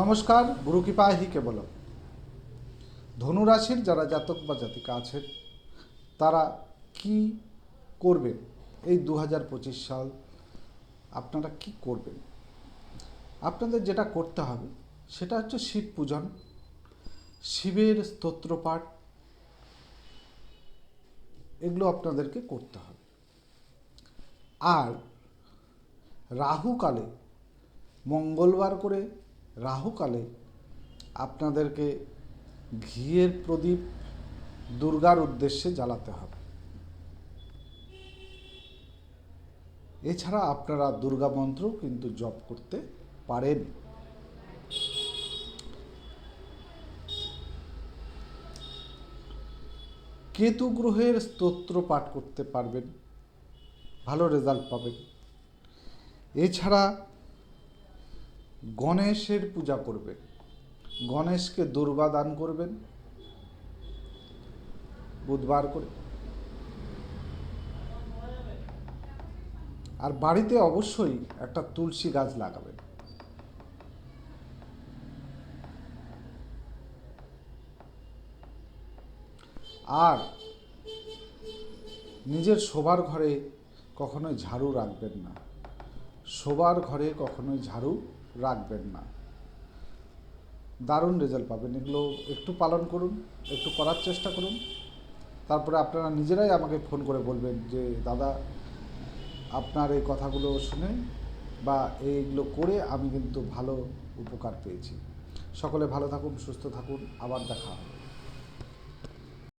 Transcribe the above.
নমস্কার, গুরু কৃপা হি কেবলম। ধনুরাশির যারা জাতক বা জাতিকা আছেন তারা কি করবেন এই 2025 সাল, আপনারা কি করবেন? আপনাদের যেটা করতে হবে সেটা হচ্ছে শিব পূজন, শিবের স্তোত্রপাঠ, এগুলো আপনাদেরকে করতে হবে। আর রাহুকালে, মঙ্গলবার করে রাহুকালে আপনাদেরকে ঘিয়ের প্রদীপ দুর্গার উদ্দেশ্যে জ্বালাতে হবে। এছাড়া আপনারা দুর্গা মন্ত্র কিন্তু জপ করতে পারেন। কেতু গ্রহের স্তোত্র পাঠ করতে পারবেন, ভালো রেজাল্ট পাবেন। এছাড়া গণেশের পূজা করবেন, গণেশকে দুর্বা দান করবেন বুধবার করে। আর বাড়িতে অবশ্যই একটা তুলসী গাছ লাগাবেন। আর নিজের শোবার ঘরে কখনোই ঝাড়ু রাখবেন না, শোবার ঘরে কখনোই ঝাড়ু রাখবেন না। দারুণ রেজাল্ট পাবেন। এগুলো একটু পালন করুন, একটু করার চেষ্টা করুন। তারপরে আপনারা নিজেরাই আমাকে ফোন করে বলবেন যে দাদা, আপনার এই কথাগুলো শুনে বা এইগুলো করে আমি কিন্তু ভালো উপকার পেয়েছি। সকলে ভালো থাকুন, সুস্থ থাকুন, আবার দেখা হবে।